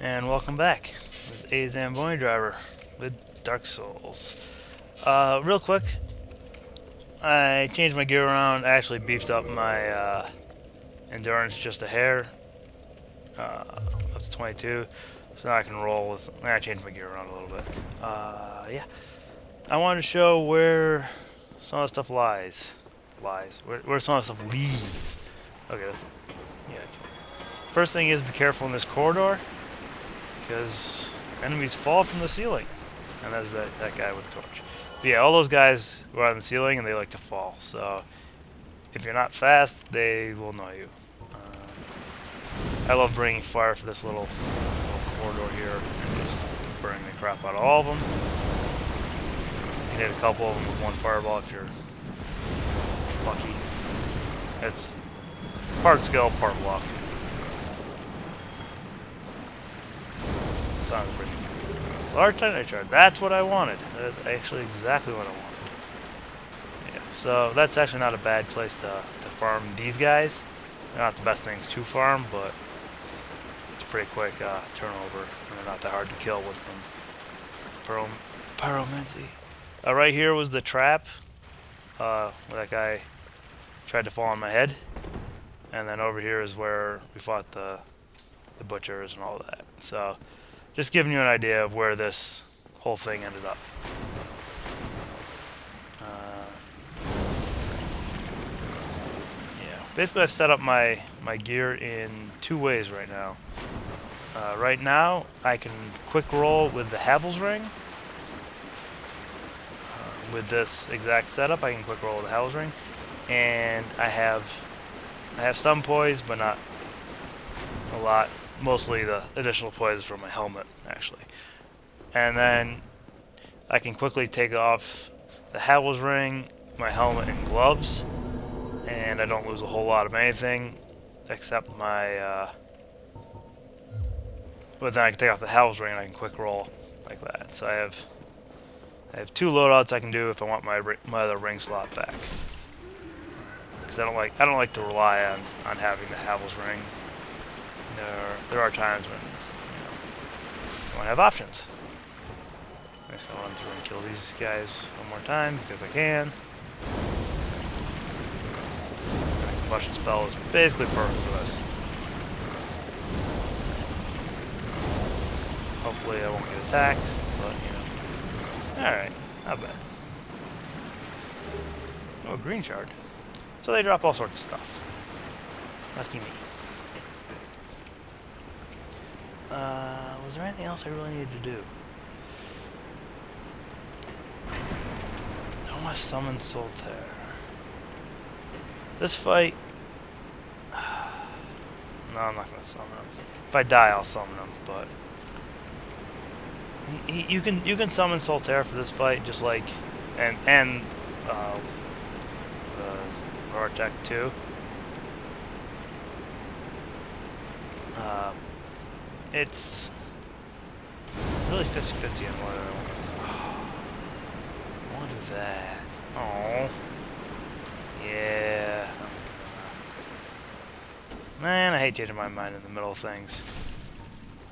And welcome back with A Zamboni Driver with Dark Souls. Real quick, I changed my gear around. I actually beefed up my endurance just a hair, up to 22, so now I can roll with. I changed my gear around a little bit. Yeah, I wanted to show where some of the stuff lies. Where some of the stuff leads. Okay, yeah. First thing is be careful in this corridor, because enemies fall from the ceiling. And that's that guy with the torch. But yeah, all those guys go out on the ceiling and they like to fall. So if you're not fast, they will annoy you. I love bringing fire for this little corridor here and just burning the crap out of all of them. You can hit a couple of them with one fireball if you're lucky. It's part skill, part luck. Large Titanite shard. That's what I wanted. That is actually exactly what I wanted. Yeah, so that's actually not a bad place to farm these guys. They're not the best things to farm, but it's pretty quick turnover, and they're not that hard to kill with them. Pyromancy. Right here was the trap where that guy tried to fall on my head, and then over here is where we fought the butchers and all that. So just giving you an idea of where this whole thing ended up. Yeah, basically I've set up my gear in two ways right now. Right now I can quick roll with the Havel's Ring. With this exact setup I can quick roll with the Havel's Ring. And I have some poise, but not a lot. Mostly the additional poise from my helmet, actually. And then I can quickly take off the Havel's Ring, my helmet, and gloves, and I don't lose a whole lot of anything except my. But then I can take off the Havel's Ring and I can quick roll like that. So I have two loadouts I can do if I want my other ring slot back. Because I don't like to rely on having the Havel's Ring. There are times when you want to have options. I'm just gonna run through and kill these guys one more time because I can. The combustion spell is basically perfect for this. Hopefully I won't get attacked, but you know. Alright, not bad. Oh, green shard. So they drop all sorts of stuff. Lucky me. Was there anything else I really needed to do? I want to summon Solaire. This fight... No, I'm not going to summon him. If I die, I'll summon him, but... You can summon Solaire for this fight, just like... And Vortec too. It's really 50-50 on what I want to do that. Oh, yeah. Man, I hate changing my mind in the middle of things.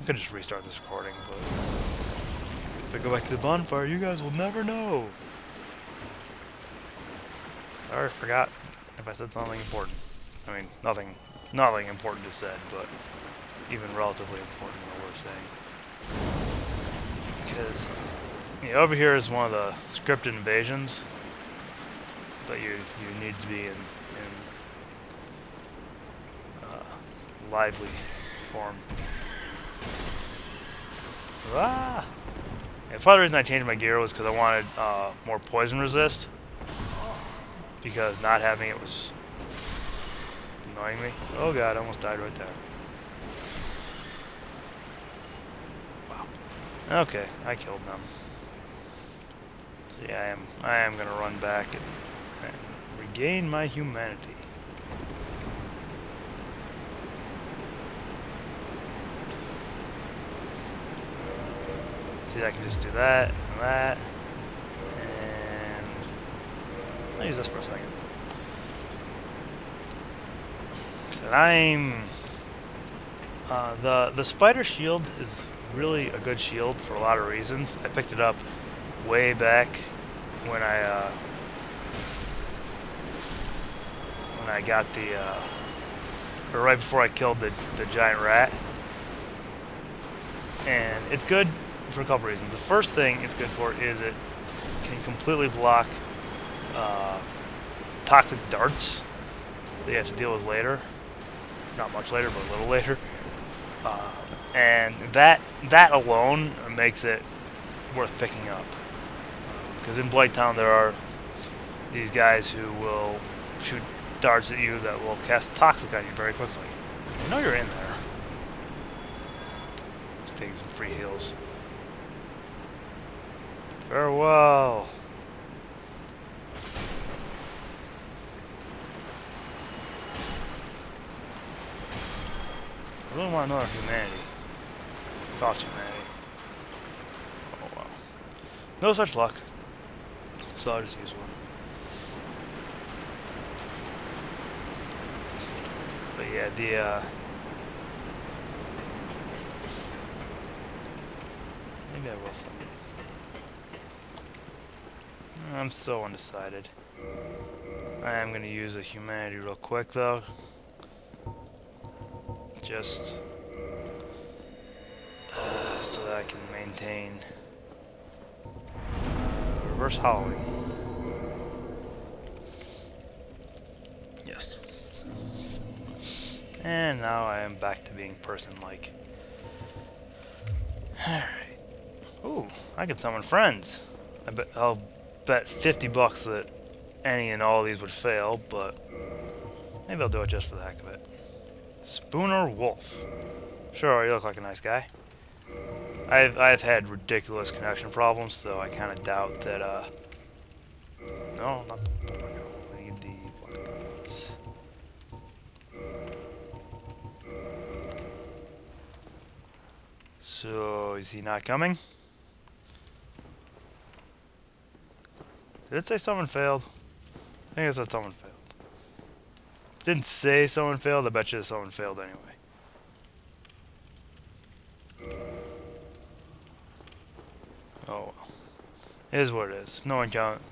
I could just restart this recording, but if I go back to the bonfire, you guys will never know. I already forgot if I said something important. I mean, nothing important is said, but even relatively important what we're saying. Because over here is one of the scripted invasions, but you need to be in lively form. Ah! Yeah, part of the reason I changed my gear was because I wanted more poison resist, because not having it was annoying me. Oh god, I almost died right there. Okay, I killed them. So yeah, I am gonna run back and regain my humanity. See, I can just do that and that, and I'll use this for a second. And The spider shield is really a good shield for a lot of reasons. I picked it up way back when I got the or right before I killed the giant rat, and it's good for a couple reasons. The first thing it's good for is it can completely block toxic darts that you have to deal with later. Not much later, but a little later. And that alone makes it worth picking up. Because in Blighttown there are these guys who will shoot darts at you that will cast toxic on you very quickly. You know you're in there. Just taking some free heals. Farewell. I really want to know our humanity. Soft humanity. Oh wow. No such luck. So I'll just use one. But yeah, maybe I will summon. I'm so undecided. I am going to use a humanity real quick though. Just so that I can maintain reverse hollowing. Yes. And now I am back to being person-like. Alright. Ooh, I can summon friends. I'll bet $50 that any and all of these would fail, but maybe I'll do it just for the heck of it. Spooner Wolf. Sure, you look like a nice guy. I've had ridiculous connection problems, so I kind of doubt that. No, not the Borneo. I need the black ones. So is he not coming? Did it say someone failed? I think it said someone failed. Didn't say someone failed. I bet you someone failed anyway. Oh well. It is what it is. No one count.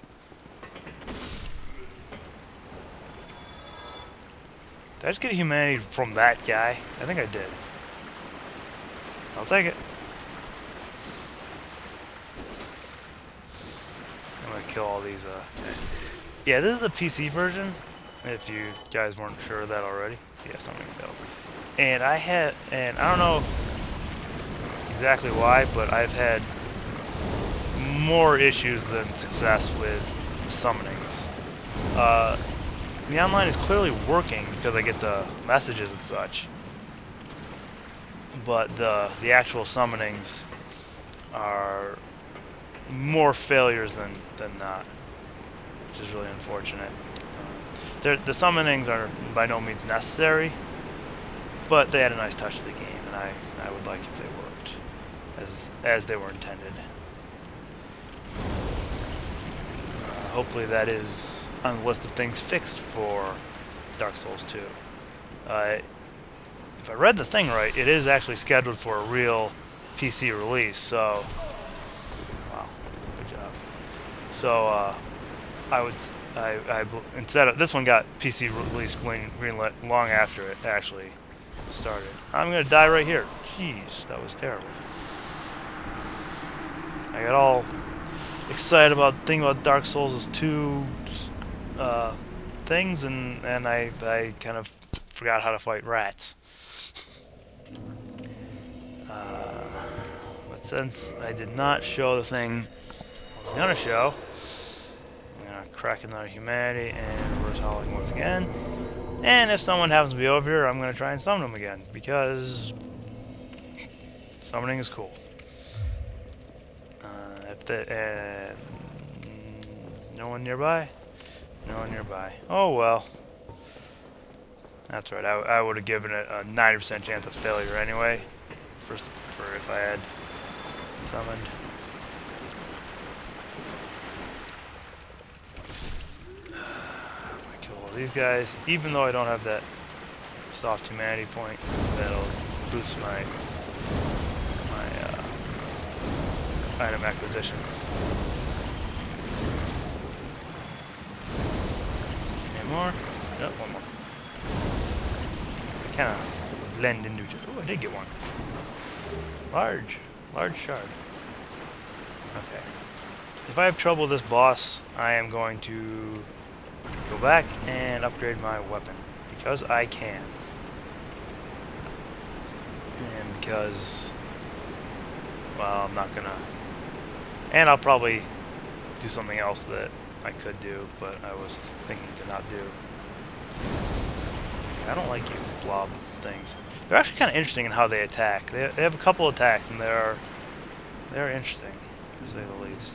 Did I just get a humanity from that guy? I think I did. I'll take it. I'm gonna kill all these guys. Yeah, this is the PC version. If you guys weren't sure of that already. Yeah, something failed. And I don't know exactly why, but I've had more issues than success with summonings. The online is clearly working because I get the messages and such, but the actual summonings are more failures than not, which is really unfortunate. The summonings are by no means necessary, but they add a nice touch to the game, and I would like if they worked as they were intended. Hopefully that is on the list of things fixed for Dark Souls 2. If I read the thing right, it is actually scheduled for a real PC release, so wow, good job. So instead of this one got PC release greenlit long after it actually started. I'm gonna die right here. Jeez, that was terrible. I got all excited about thinking about Dark Souls' 2 things, and I kind of forgot how to fight rats. But since I did not show the thing I was gonna show, I'm gonna crack another humanity and reverse hollowing once again. And if someone happens to be over here, I'm gonna try and summon them again, because summoning is cool. No one nearby? No one nearby. Oh well. That's right, I would have given it a 90% chance of failure anyway, for if I had summoned. I'm gonna kill all these guys, even though I don't have that soft humanity point that'll boosts my item acquisition. Any more? Nope, one more. I kind of blend into each other. Oh, I did get one. Large shard. Okay. If I have trouble with this boss, I am going to go back and upgrade my weapon. Because I can. And because, well, I'm not gonna... And I'll probably do something else that I could do, but I was thinking to not do. I don't like you blob things. They're actually kind of interesting in how they attack. They have a couple attacks, and they're interesting, to say the least.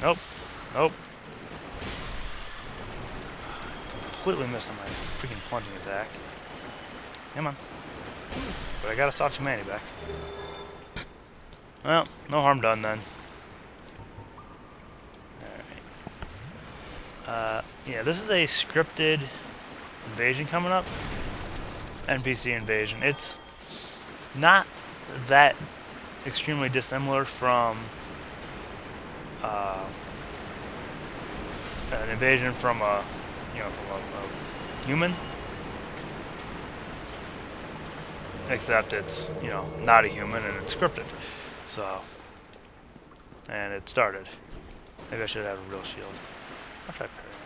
Nope. Nope. Completely missed on my freaking plunging attack. Come on. But I got a soft humanity back. Well, no harm done then. Alright. Yeah, this is a scripted invasion coming up. NPC invasion. It's not that extremely dissimilar from an invasion from a human, except it's not a human and it's scripted. So, and it started. Maybe I should have a real shield. I'll try parrying.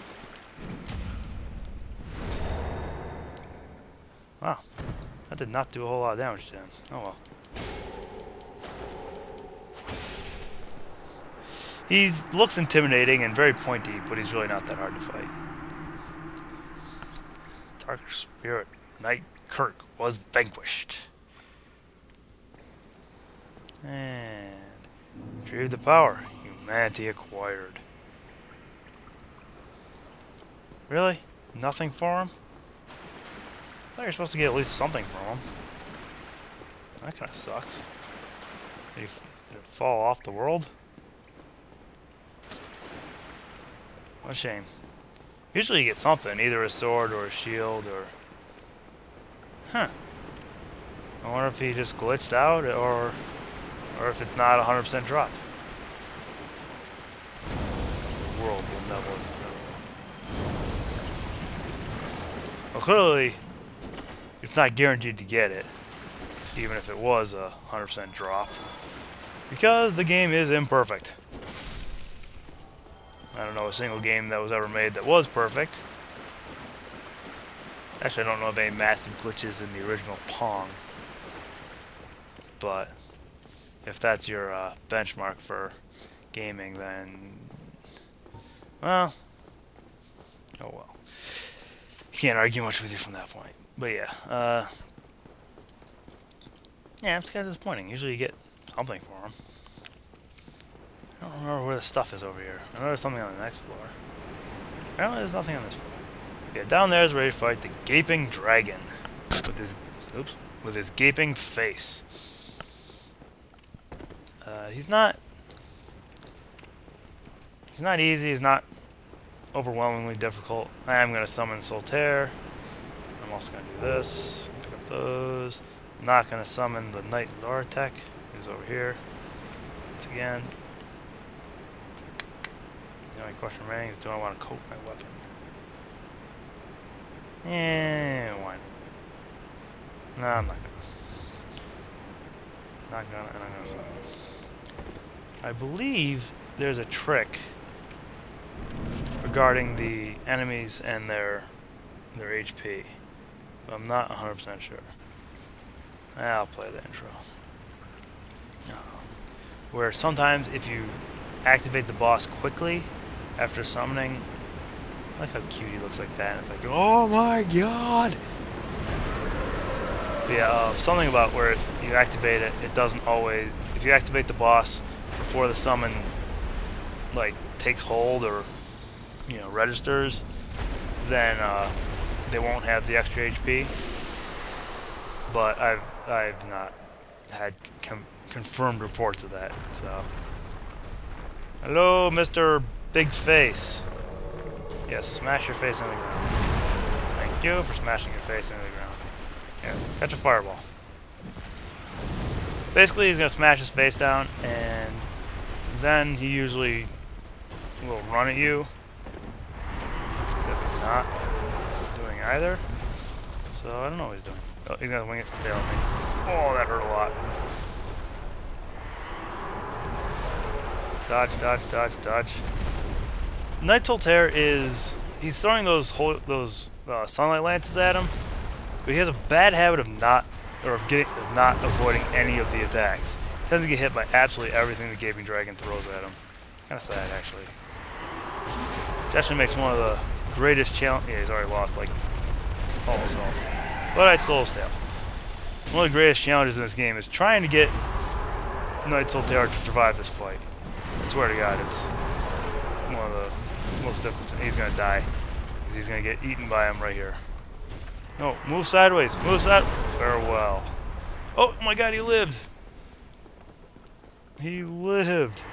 Wow, that did not do a whole lot of damage to him. Oh well. He looks intimidating and very pointy, but he's really not that hard to fight. Dark Spirit Knight Kirk was vanquished. And retrieve the power humanity acquired. Really? Nothing for him? I thought you're supposed to get at least something from him. That kind of sucks. Did it fall off the world? What a shame. Usually you get something, either a sword or a shield or... Huh. I wonder if he just glitched out or if it's not 100% drop. The world will never know. Well, clearly, it's not guaranteed to get it, even if it was a 100% drop, because the game is imperfect. I don't know a single game that was ever made that was perfect. Actually, I don't know of any massive glitches in the original Pong. But if that's your benchmark for gaming, then... well... oh well. Can't argue much with you from that point. But yeah, yeah, it's kind of disappointing. Usually you get something for them. I don't remember where the stuff is over here. I know there's something on the next floor. Apparently there's nothing on this floor. Yeah, down there is ready to fight the gaping dragon with his gaping face. He's not easy. He's not overwhelmingly difficult. I am going to summon Solaire. I'm also going to do this. Pick up those. I'm not going to summon the Knight Lortec, who's over here. Once again. The only question remaining is, do I want to coat my weapon? Yeah, why not? No, I'm not going to. Not going to, and I'm going to summon. I believe there's a trick regarding the enemies and their HP. But I'm not 100% sure. I'll play the intro. Where sometimes if you activate the boss quickly after summoning, I like how cute he looks like that. It's like, oh my god! But yeah, something about where if you activate it, it doesn't always... if you activate the boss before the summon like takes hold or registers, then they won't have the extra HP. But I've not had confirmed reports of that. So, hello, Mr. Big Face. Yes, smash your face into the ground. Thank you for smashing your face into the ground. Here, catch a fireball. Basically, he's going to smash his face down, and then he usually will run at you. Except he's not doing either. So I don't know what he's doing. Oh, he's going to wing its tail at me. Oh, that hurt a lot. Dodge, dodge, dodge, dodge. Night Solaire is... he's throwing those sunlight lances at him, but he has a bad habit of not avoiding any of the attacks. He tends to get hit by absolutely everything the Gaping Dragon throws at him. Kind of sad, actually. Which actually makes one of the greatest challenges... yeah, he's already lost, like, all his health. But I stole his tail. One of the greatest challenges in this game is trying to get Night Solaire to survive this fight. I swear to God, it's one of the most difficult. He's going to die, because he's going to get eaten by him right here. No, move sideways. Move side. Farewell. Oh my God, he lived. He lived.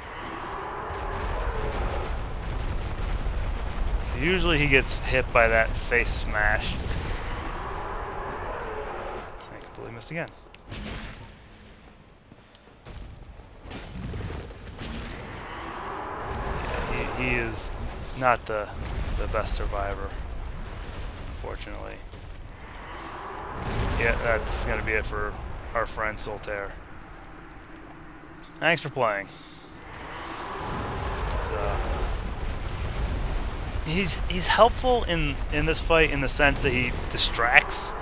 Usually he gets hit by that face smash. I completely missed again. Yeah, he is not the best survivor, unfortunately. Yeah, that's going to be it for our friend Solaire. Thanks for playing. So, he's helpful in this fight in the sense that he distracts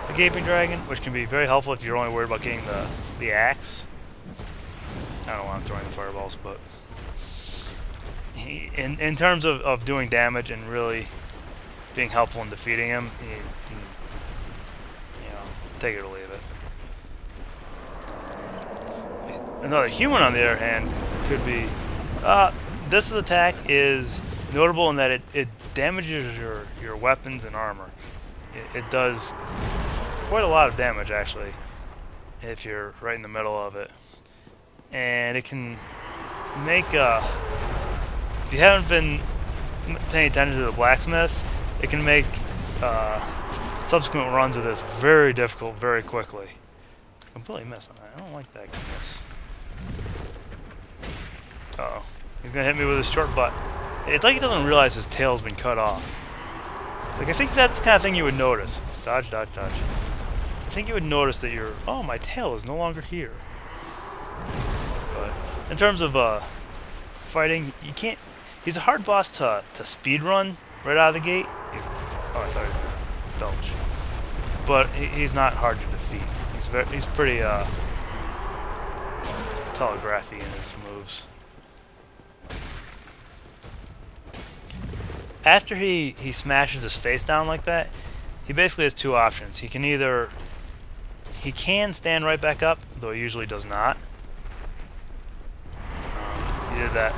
the Gaping Dragon, which can be very helpful if you're only worried about getting the axe. I don't know why I'm throwing the fireballs, but in terms of doing damage and really being helpful in defeating him, he take it or leave it. Another human, on the other hand, could be... this attack is notable in that it damages your weapons and armor. It does quite a lot of damage, actually, if you're right in the middle of it. And it can make... if you haven't been paying attention to the blacksmith, it can make... subsequent runs of this very difficult very quickly. I completely missed on that. I don't like that kind of miss. Uh-oh. He's going to hit me with his short butt. It's like he doesn't realize his tail's been cut off. It's like, I think that's the kind of thing you would notice. Dodge, dodge, dodge. I think you would notice that oh, my tail is no longer here. But in terms of fighting, you can't... he's a hard boss to speed run right out of the gate. Oh, I thought he was going to belch. But he's not hard to defeat. He's pretty telegraphy in his moves. After he smashes his face down like that, he basically has two options. He can stand right back up, though he usually does not. He did that.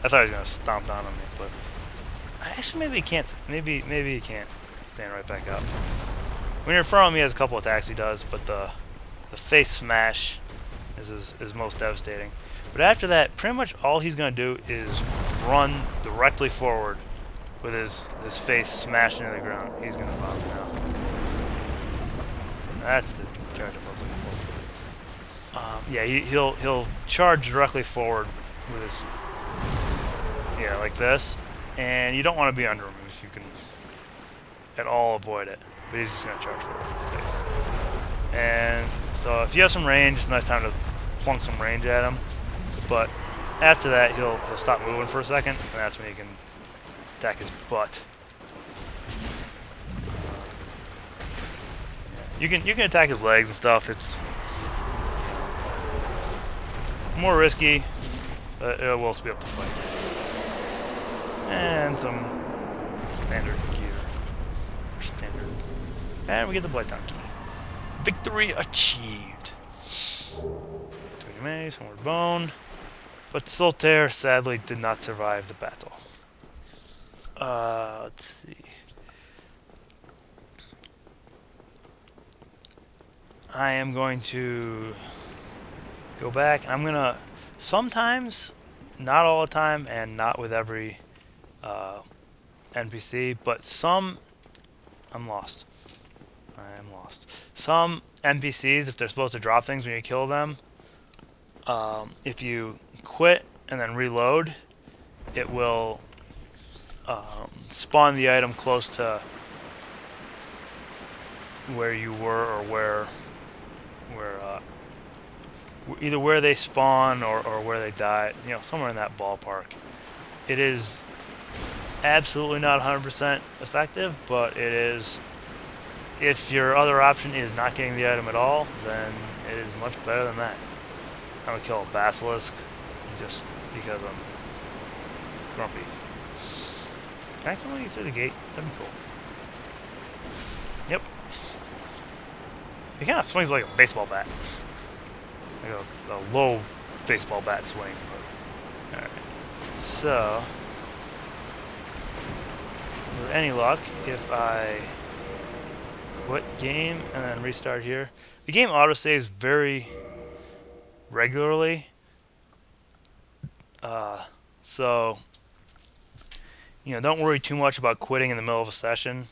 I thought he was gonna stomp down on me, but actually maybe he can't. Maybe he can't stand right back up. When you're in front of him, he has a couple attacks he does, but the face smash is most devastating. But after that, pretty much all he's gonna do is run directly forward with his face smashed into the ground. He's gonna bomb now. That's the charge I was looking for. Yeah, he'll charge directly forward with his like this, and you don't want to be under him if you can at all avoid it. But he's just gonna charge forward. And so if you have some range, it's a nice time to plunk some range at him. But after that, he'll stop moving for a second, and that's when you can attack his butt. You can attack his legs and stuff. It's more risky, but it will speed up the fight. And some standard gear. Standard. And we get the Blight Down key. Victory achieved. Twig Maze, Homeward Bone. But Solaire sadly did not survive the battle. Let's see. I am going to go back. I'm gonna sometimes, not all the time, and not with every NPC, but some. I'm lost. I am lost. Some NPCs, if they're supposed to drop things when you kill them, if you quit and then reload, it will spawn the item close to where you were, or where either where they spawn or where they die, you know, somewhere in that ballpark. It is absolutely not 100% effective, but it is. If your other option is not getting the item at all, then it is much better than that. I'm gonna kill a basilisk just because I'm grumpy. Can I come you through the gate? That'd be cool. Yep. He kind of swings like a baseball bat. Like a low baseball bat swing. Alright. So, with any luck, if I quit game and then restart here, the game autosaves very regularly. So, you know, don't worry too much about quitting in the middle of a session.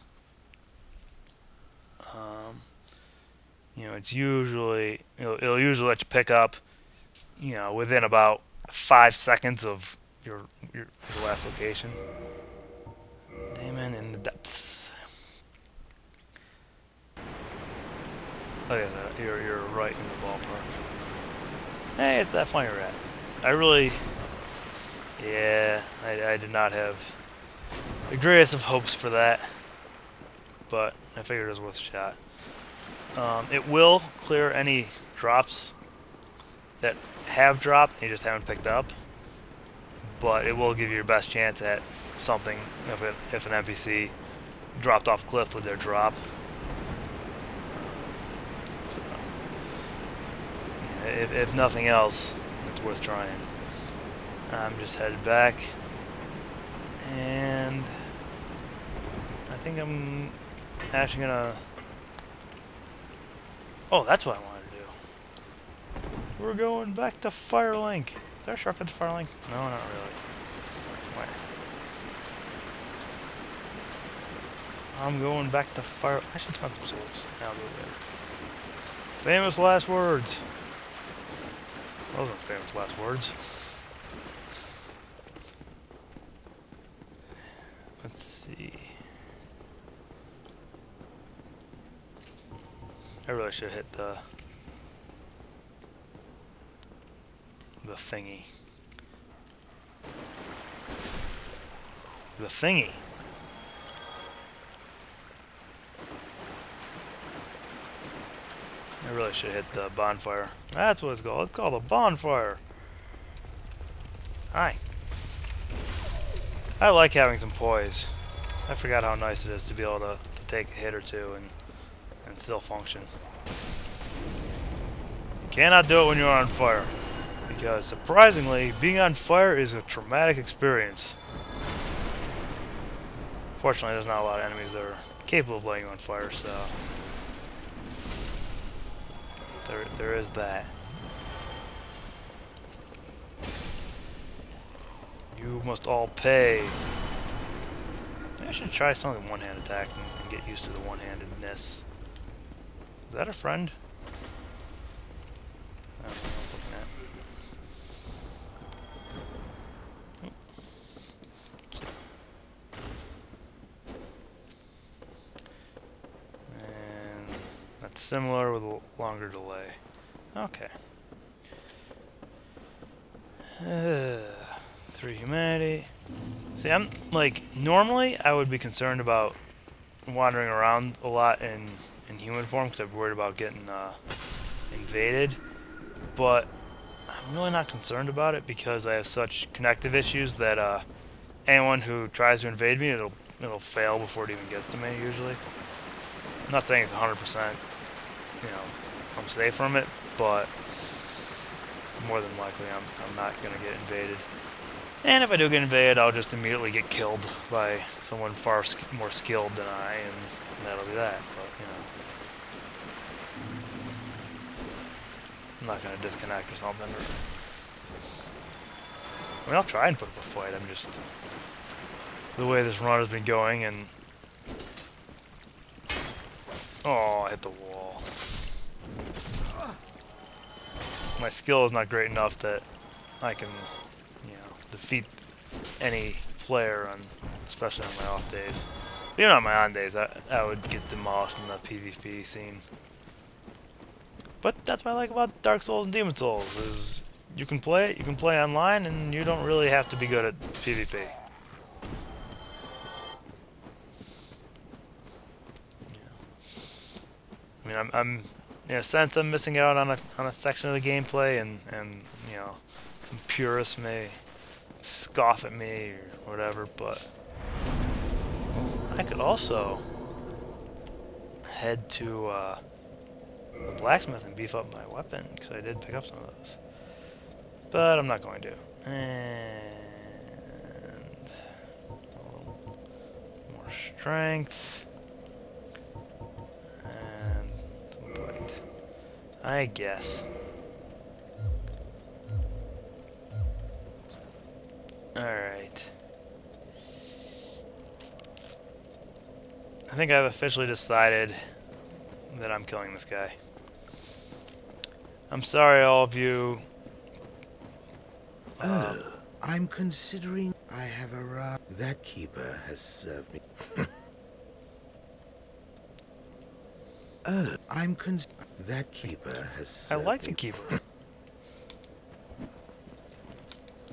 You know, it's usually, it'll usually let you pick up, you know, within about 5 seconds of your last location. Demon in the depths. Like I said, you're right in the ballpark. Hey, it's that funny rat. I really, yeah, I did not have the greatest of hopes for that, but I figured it was worth a shot. It will clear any drops that have dropped and you just haven't picked up, but it will give you your best chance at something if an NPC dropped off a cliff with their drop. So, if nothing else, it's worth trying. I'm just headed back, and I think I'm actually gonna. Oh, that's what I wanted to do. We're going back to Firelink. Is there a shortcut to Firelink? No, not really. Wait. I'm going back to Fire. I should spend some souls. I'll go there. Famous last words. Those aren't famous last words. Let's see. I really should hit the thingy. The thingy. I really should hit the bonfire. That's what it's called. It's called a bonfire. Hi. I like having some poise. I forgot how nice it is to be able to take a hit or two and still function. You cannot do it when you're on fire, because surprisingly, being on fire is a traumatic experience. Fortunately, there's not a lot of enemies that are capable of lighting you on fire, so there is that. You must all pay. Maybe I should try some of the one-hand attacks and get used to the one-handedness. Is that a friend? I don't know what I was looking at. And that's similar with a longer delay. Okay. 3 humanity. See, I'm like, normally I would be concerned about wandering around a lot in human form because I'm worried about getting invaded, but I'm really not concerned about it because I have such connective issues that anyone who tries to invade me, it'll fail before it even gets to me usually. I'm not saying it's 100%, you know, I'm safe from it, but more than likely I'm not gonna get invaded. And if I do get invaded, I'll just immediately get killed by someone far more skilled than I, and that'll be that. But, you know, I'm not going to disconnect or something. I mean, I'll try and put up a fight. I'm just, the way this run has been going, and Oh, I hit the wall. My skill is not great enough that I can, defeat any player on, especially on my off days. Even on my on days, I would get demolished in the PvP scene. But that's what I like about Dark Souls and Demon Souls, is you can play it, you can play online, and you don't really have to be good at PvP. I mean, I'm in a sense, I'm missing out on a section of the gameplay, and some purists may scoff at me or whatever, but I could also head to the blacksmith and beef up my weapon, because I did pick up some of those. But I'm not going to. And a little more strength. And some bite, I guess. Alright. I think I've officially decided that I'm killing this guy. I'm sorry, all of you. I'm considering I have arrived. That keeper has served me. That keeper has served me. I like the keeper.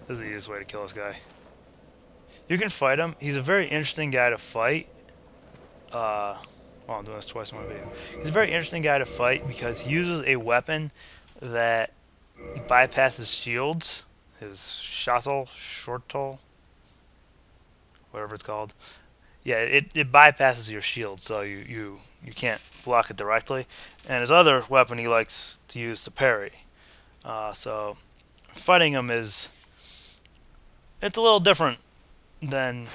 This is the easiest way to kill this guy. You can fight him. He's a very interesting guy to fight. Well, I'm doing this twice in one video. He's a very interesting guy to fight because he uses a weapon that bypasses shields. His shortle, whatever it's called. Yeah, it bypasses your shield, so you can't block it directly. And his other weapon he likes to use to parry. So fighting him it's a little different than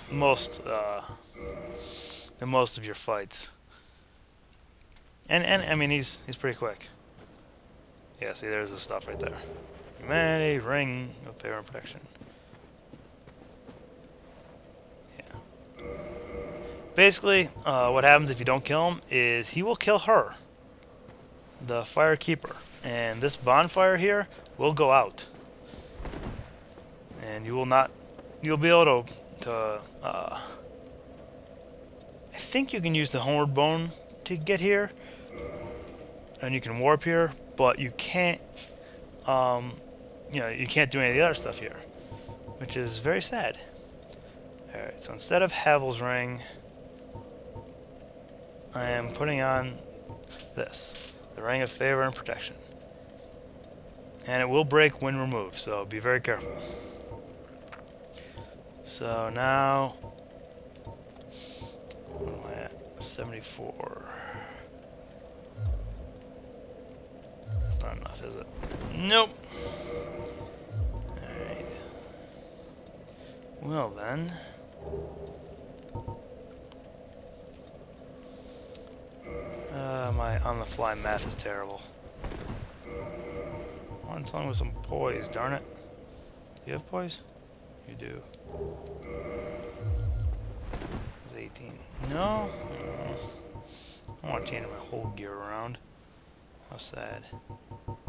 most of your fights. And I mean he's pretty quick. Yeah, see, there's the stuff right there. Humanity, ring of favor and protection. Yeah. Basically, what happens if you don't kill him is he will kill her, the fire keeper, and this bonfire here will go out, and you'll be able to I think you can use the homeward bone to get here, and you can warp here, but you can't you can't do any of the other stuff here, which is very sad. Alright, so instead of Havel's ring, I am putting on this, the ring of favor and protection. And it will break when removed, so be very careful. So now, what am I at? 74. That's not enough, is it? Nope. Alright. Well then. My on-the-fly math is terrible. Come on, something with some poise, darn it. Do you have poise? You do. It's 18. No? I want to change my whole gear around. How sad. Oh,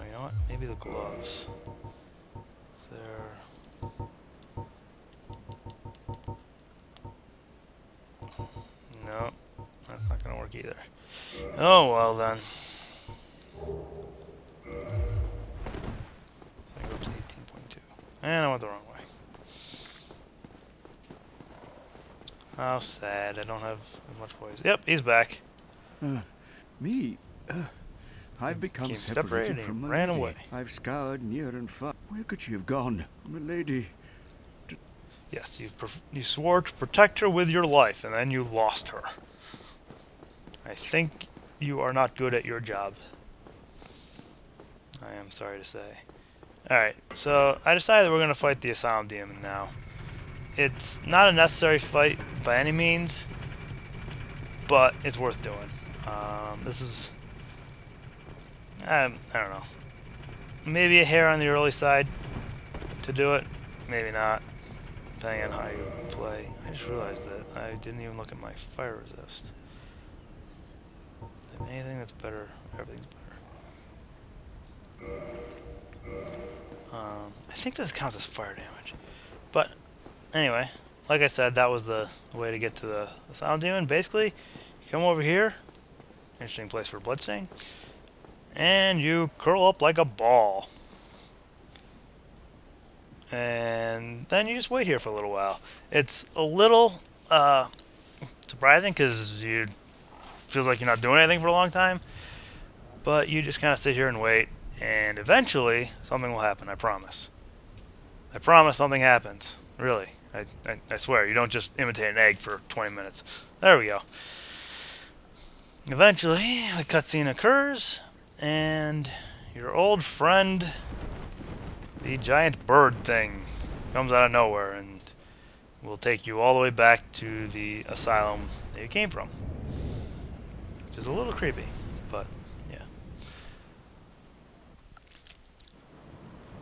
you know what? Maybe the gloves. Is there... No, that's not going to work either. Oh, well then. I go up to 18.2. And I went the wrong way. How sad. I don't have as much poise. Yep, he's back. Me? I've become separated from my ran lady. away. I've scoured near and far. Where could she have gone? My lady. Yes, you swore to protect her with your life, and then you lost her. I think you are not good at your job. I am sorry to say. Alright, so I decided we're going to fight the Asylum Demon now. It's not a necessary fight by any means, but it's worth doing. This is... I don't know. Maybe a hair on the early side to do it. Maybe not. Depending on how you play. I just realized that I didn't even look at my fire resist. that's better. Everything's better. I think this counts as fire damage. But anyway, like I said, that was the way to get to the Asylum Demon. Basically, you come over here. Interesting place for bloodstain. And you curl up like a ball. And then you just wait here for a little while. It's a little surprising because it feels like you're not doing anything for a long time. But you just kind of sit here and wait. And eventually, something will happen, I promise. I promise something happens. Really. I swear, you don't just imitate an egg for 20 minutes. There we go. Eventually, the cutscene occurs, and your old friend, the giant bird thing, comes out of nowhere and will take you all the way back to the asylum that you came from. Which is a little creepy, but yeah.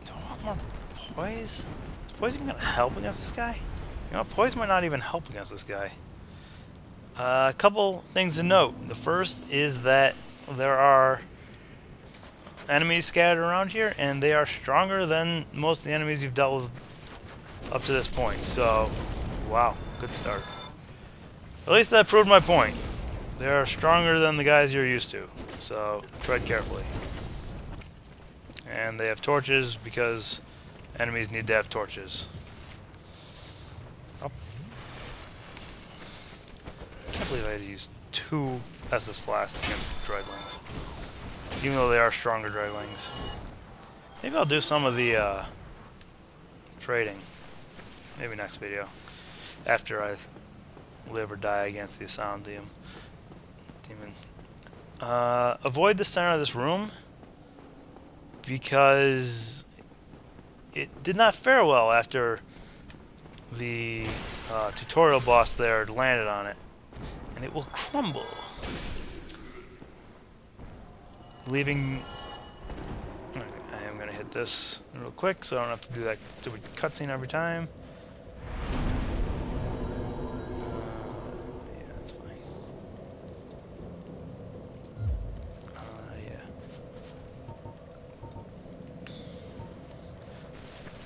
Do I want more poise? Is poison going to help against this guy? You know, poison might not even help against this guy. A couple things to note. The first is that there are enemies scattered around here, and they are stronger than most of the enemies you've dealt with up to this point. So, wow, good start. At least that proved my point. They are stronger than the guys you're used to, so tread carefully. And they have torches because enemies need to have torches. I can't believe I had to use 2 SS flasks against Draglings, even though they are stronger Draglings. Maybe I'll do some of the trading, maybe next video, after I live or die against the Asylum Demon. Avoid the center of this room because it did not fare well after the tutorial boss there landed on it. And it will crumble, leaving... I am going to hit this real quick so I don't have to do that stupid cutscene every time. Yeah, that's fine.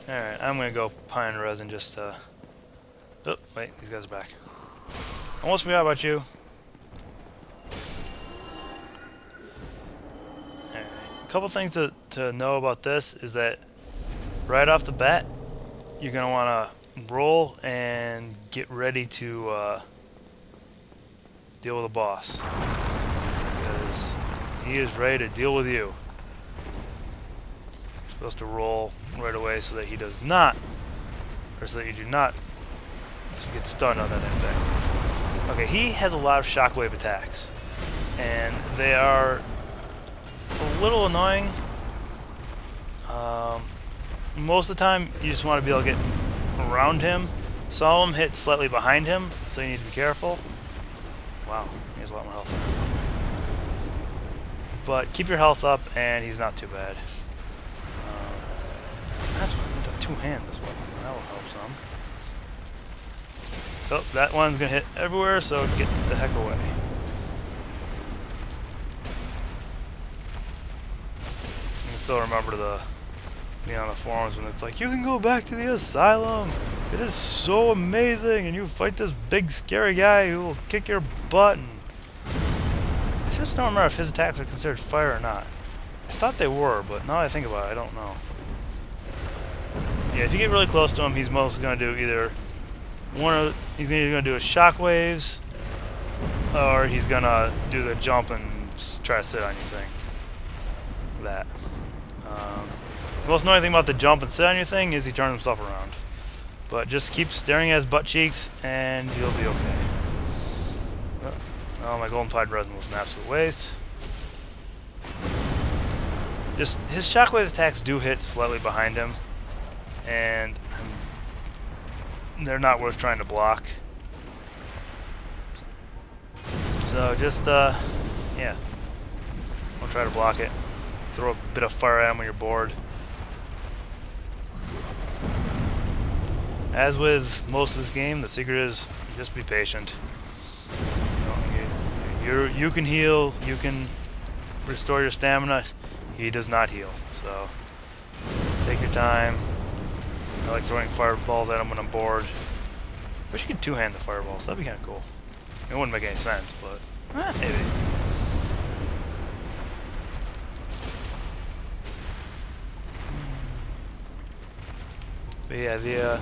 Yeah. Alright, I'm going to go pine resin just to... Oh, wait, these guys are back. Almost forgot about you. Right. A couple things to know about this is that right off the bat, you're going to want to roll and get ready to deal with the boss. Because he is ready to deal with you. You're supposed to roll right away so that he does not, or so that you do not get stunned on that impact. Okay, he has a lot of shockwave attacks, and they are a little annoying. Most of the time, you just want to be able to get around him. Some of them hit slightly behind him, so you need to be careful. Wow, he has a lot more health. But keep your health up, and he's not too bad. That's why I need that two-hand this weapon. That will help some. Oh, that one's gonna hit everywhere, so get the heck away. I can still remember being on the forums when it's like, you can go back to the asylum. It is so amazing, and you fight this big scary guy who will kick your butt. And I just don't remember if his attacks are considered fire or not. I thought they were, but now that I think about it, I don't know. Yeah, if you get really close to him, he's mostly gonna do either he's either gonna do his shockwaves, or he's gonna do the jump and try to sit on you thing. That. The most annoying thing about the jump and sit on your thing is he turns himself around. But just keep staring at his butt cheeks, and you'll be okay. Oh, my golden pied resin was an absolute waste. Just his shockwave attacks do hit slightly behind him, and they're not worth trying to block. So just, yeah. Don't try to block it. Throw a bit of fire at him when you're bored. As with most of this game, the secret is just be patient. You can heal, you can restore your stamina, he does not heal. So take your time. I like throwing fireballs at him when I'm bored. Wish you could two-hand the fireballs. That'd be kind of cool. It wouldn't make any sense, but maybe. But yeah,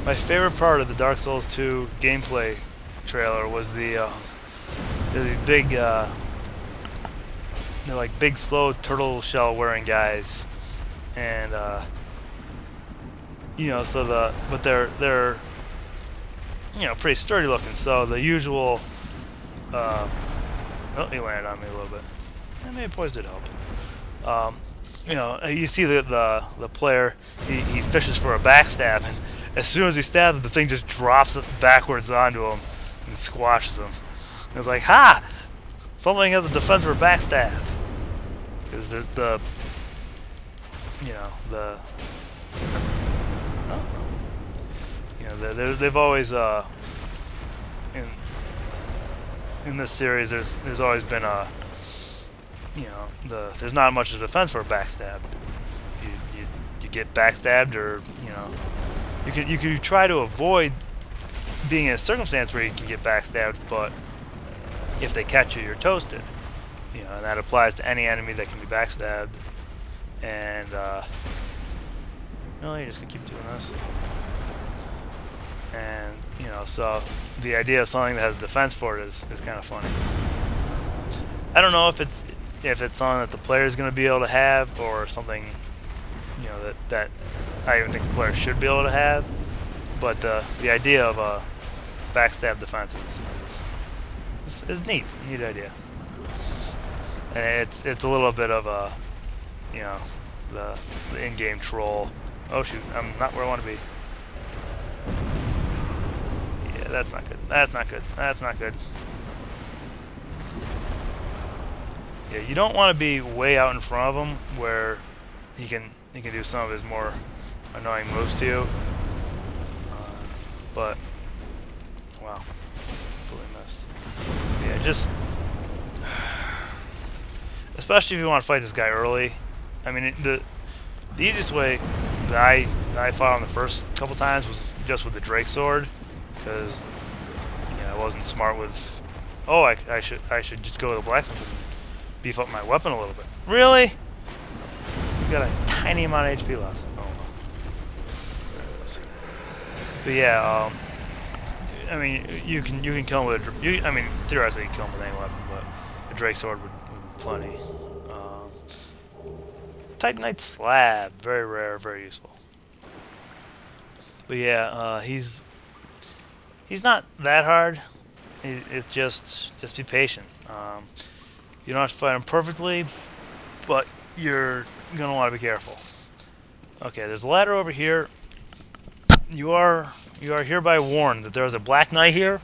my favorite part of the Dark Souls 2 gameplay trailer was these big, they're like big, slow turtle shell wearing guys, and you know, but they're you know, pretty sturdy looking. So the usual, oh, he landed on me a little bit. And maybe poise did help. You know, you see the player, he fishes for a backstab, and as soon as he stabs, the thing just drops it backwards onto him and squashes him. And it's like, ha! Something has a defense for backstab. Because the you know, the you know, they've always in this series there's always been a, you know, there's not much of a defense for a backstab. You get backstabbed, or you know, you can try to avoid being in a circumstance where you can get backstabbed, but if they catch you, you're toasted. You know, and that applies to any enemy that can be backstabbed. And really, you're just gonna keep doing this. And you know, so the idea of something that has defense for it is kind of funny. I don't know if it's something that the player is going to be able to have, or something, you know, that I even think the player should be able to have. But the idea of a backstab defense is neat idea. And it's a little bit of a, you know, the in-game troll. Oh shoot, I'm not where I want to be. Yeah, that's not good. That's not good. That's not good. Yeah, you don't want to be way out in front of him where he can do some of his more annoying moves to you. But wow, totally missed. Yeah, just especially if you want to fight this guy early. I mean, the easiest way that I fought on the first couple times was just with the Drake sword, because you know, I wasn't smart with. Oh, I should just go to the blacksmith and beef up my weapon a little bit. Really? You got a tiny amount of HP left. Oh. But yeah, I mean, you can kill him with I mean, theoretically you can kill him with any weapon, but a Drake sword would be plenty. Titanite slab, very rare, very useful. But yeah, he's not that hard. It's just be patient. You don't have to fight him perfectly, but you're gonna want to be careful. Okay, there's a ladder over here. You are hereby warned that there is a Black Knight here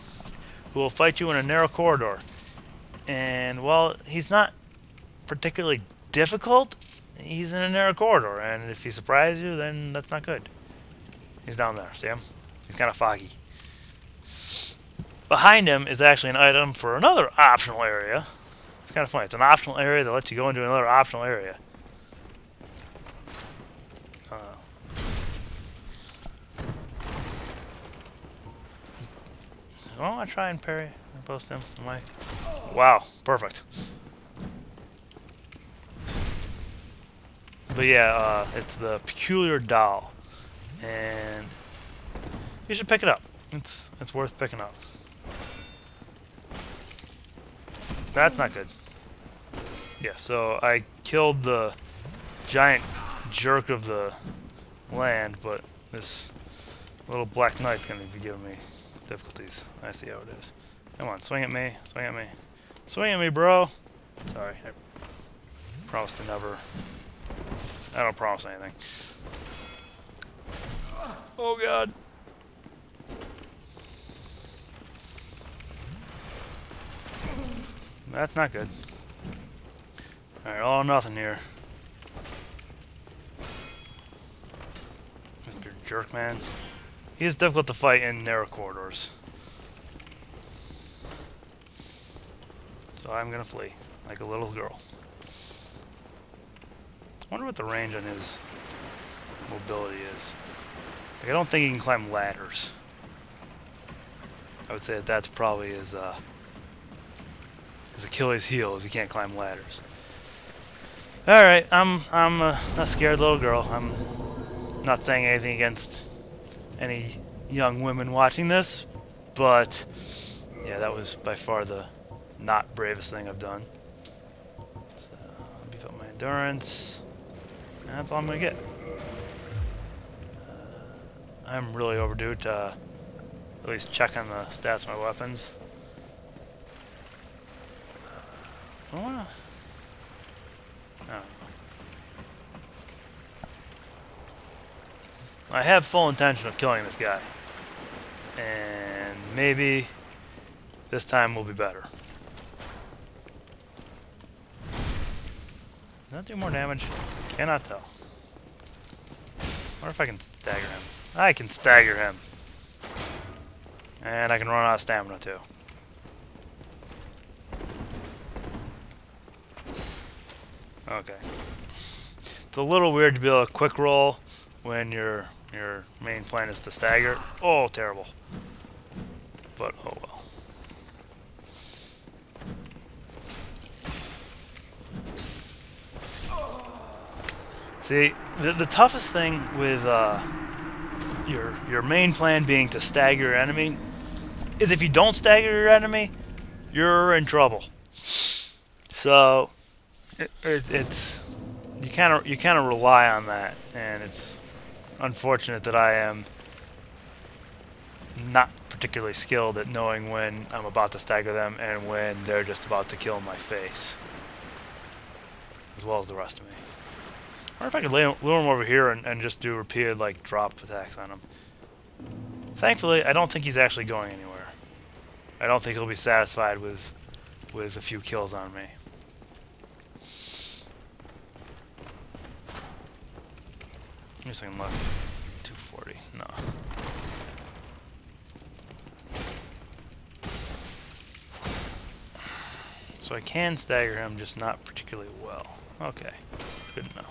who will fight you in a narrow corridor. And while he's not particularly difficult, he's in a narrow corridor, and if he surprises you, then that's not good. He's down there, see him? He's kind of foggy. Behind him is actually an item for another optional area. It's kind of funny. It's an optional area that lets you go into another optional area. I want to try and parry and post him. Am I? Wow, perfect. But yeah, it's the Peculiar Doll, and you should pick it up. It's worth picking up. That's not good. Yeah, so I killed the giant jerk of the land, but this little Black Knight's gonna be giving me difficulties. I see how it is. Come on, swing at me, swing at me. Swing at me, bro! Sorry, I promised to never... I don't promise anything. Oh god. That's not good. Alright, all or nothing here. Mr. Jerkman. He is difficult to fight in narrow corridors. So I'm gonna flee, like a little girl. I wonder what the range on his mobility is. Like, I don't think he can climb ladders. I would say that that's probably his Achilles heel, is he can't climb ladders. Alright, I'm a scared little girl. I'm not saying anything against any young women watching this, but yeah, that was by far the not bravest thing I've done. So, beef up my endurance. And that's all I'm gonna get. I'm really overdue to at least check on the stats of my weapons. I don't know. I have full intention of killing this guy. And maybe this time will be better. Does that do more damage? Cannot tell. Wonder if I can stagger him. I can stagger him. And I can run out of stamina too. Okay. It's a little weird to be able to quick roll when your main plan is to stagger. Oh, terrible. But oh well. See, the toughest thing with your main plan being to stagger your enemy is if you don't stagger your enemy, you're in trouble. So it's you kind of rely on that, and it's unfortunate that I am not particularly skilled at knowing when I'm about to stagger them and when they're just about to kill my face, as well as the rest of me. I wonder if I could lure him over here and just do repeated like drop attacks on him. Thankfully, I don't think he's actually going anywhere. I don't think he'll be satisfied with a few kills on me. Let me see if I can look. 240. No. So I can stagger him, just not particularly well. Okay. That's good to know.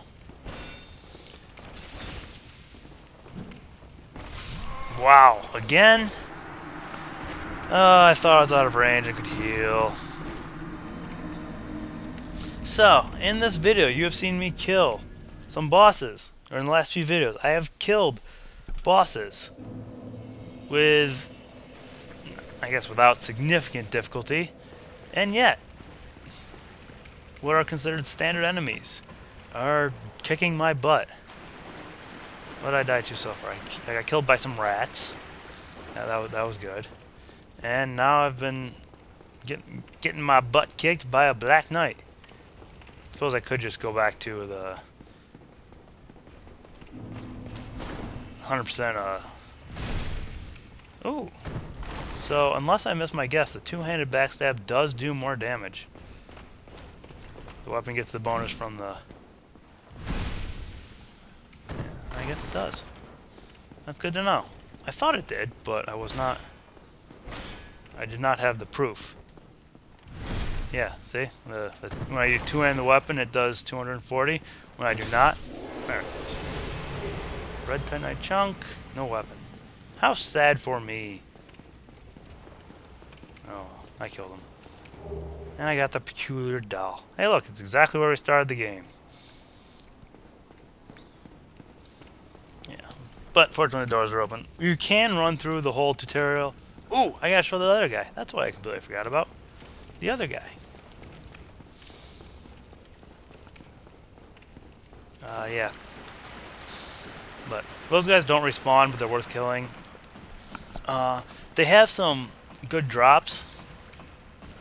Wow. Again? I thought I was out of range and could heal. So, in this video, you have seen me kill some bosses. Or in the last few videos, I have killed bosses with, I guess, without significant difficulty, and yet, what are considered standard enemies are kicking my butt. What did I die to so far? I got killed by some rats. Yeah, that was good. And now I've been getting my butt kicked by a Black Knight. Suppose I could just go back to the 100%. Ooh. So unless I miss my guess, the two-handed backstab does do more damage. The weapon gets the bonus from the. Yeah, I guess it does. That's good to know. I thought it did, but I was not. I did not have the proof. Yeah, see? When I two-hand the weapon, it does 240. When I do not, there it is. Red Titanite chunk, no weapon. How sad for me. Oh, I killed him. And I got the peculiar doll. Hey look, it's exactly where we started the game. Yeah. But fortunately the doors are open. You can run through the whole tutorial. Ooh, I gotta show the other guy. That's what I completely forgot about. The other guy. Yeah. But those guys don't respawn, but they're worth killing. They have some good drops.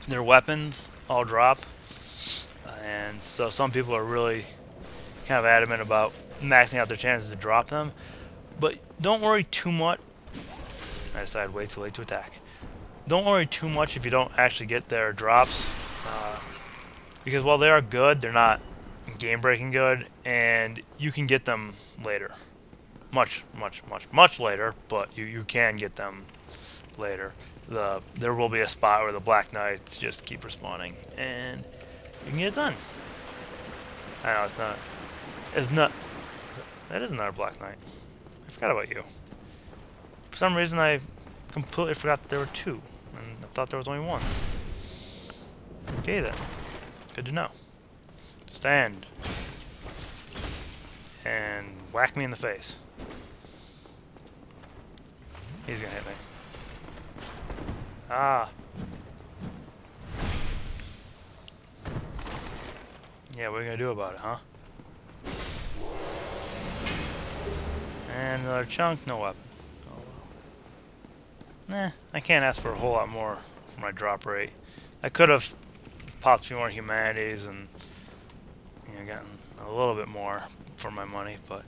Their weapons all drop. And so some people are really kind of adamant about maxing out their chances to drop them. But don't worry too much. I decided way too late to attack. Don't worry too much if you don't actually get their drops. Because while they are good, they're not game-breaking good. And you can get them later. Much later, but you can get them later. there will be a spot where the Black Knights just keep respawning, and you can get it done. I know it's not. It's not. That is another Black Knight. I forgot about you. For some reason, I completely forgot that there were two, and I thought there was only one. Okay then. Good to know. Stand. And whack me in the face. He's gonna hit me. Ah. Yeah, what are you gonna do about it, huh? And another chunk, no weapon. Oh well. Nah, I can't ask for a whole lot more for my drop rate. I could have popped a few more humanities and, you know, gotten a little bit more for my money, but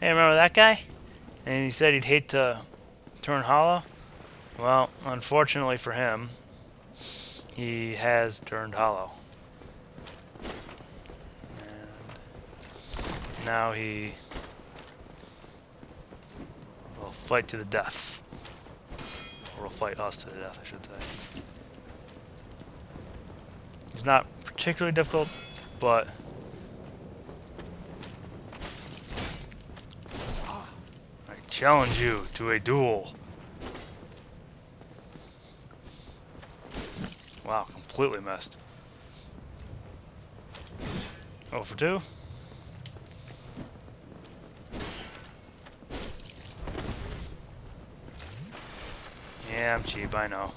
hey, remember that guy? And he said he'd hate to turn hollow? Well, unfortunately for him, he has turned hollow. And now he will fight to the death. Or will fight us to the death, I should say. He's not particularly difficult, but I challenge you to a duel. Wow, completely missed. 0 for 2. Yeah, I'm cheap, I know.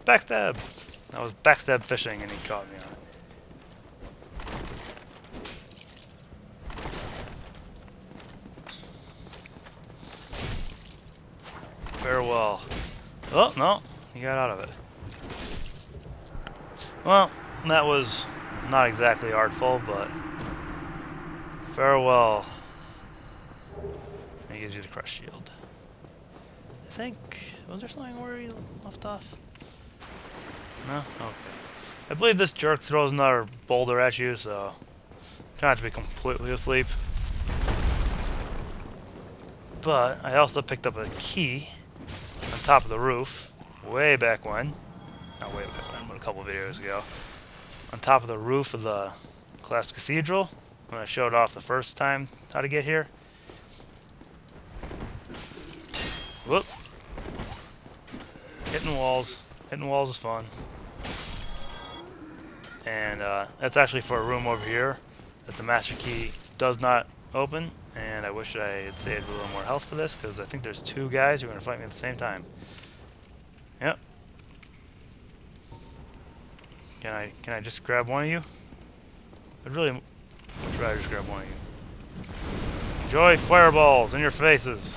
Backstab! I was backstab fishing and he caught me on it. Farewell. Oh, no. He got out of it. Well, that was not exactly artful, but farewell. And he gives you the crush shield. I think, was there something where he left off? No? Okay. I believe this jerk throws another boulder at you, so try not to be completely asleep. But I also picked up a key on top of the roof way back when. Not way back when, but a couple videos ago. On top of the roof of the collapsed cathedral when I showed off the first time how to get here. Whoop. Hitting walls. Hitting walls is fun. And that's actually for a room over here that the master key does not open. And I wish I had saved a little more health for this, because I think there's two guys who are going to fight me at the same time. Yep. Can I just grab one of you? I'd really much rather just grab one of you. Enjoy fireballs in your faces.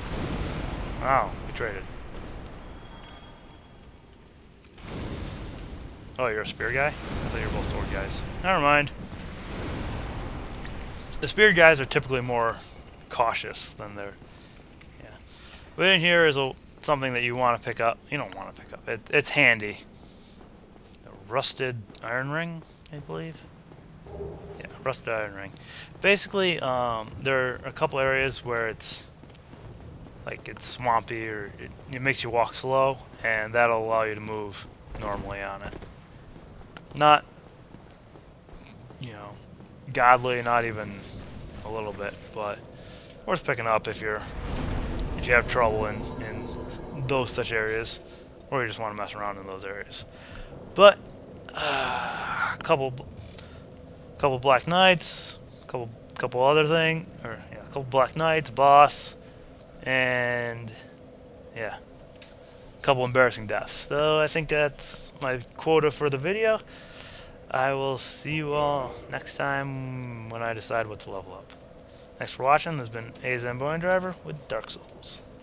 Wow, we traded. Oh, you're a spear guy? I thought you were both sword guys. Never mind. The spear guys are typically more cautious than they're... Yeah. But in here is something that you want to pick up. You don't want to pick up. It's handy. The rusted iron ring, I believe. Yeah, rusted iron ring. Basically, there are a couple areas where it's like it's swampy or it makes you walk slow, and that'll allow you to move normally on it. Not, you know, godly, not even a little bit, but worth picking up if you have trouble in those such areas, or you just want to mess around in those areas. But a couple Black Knights, couple other thing, or yeah, a couple Black Knights, boss, and yeah, a couple embarrassing deaths. So I think that's my quota for the video. I will see you all next time when I decide what to level up. Thanks for watching. This has been Asylum Demon with Dark Souls.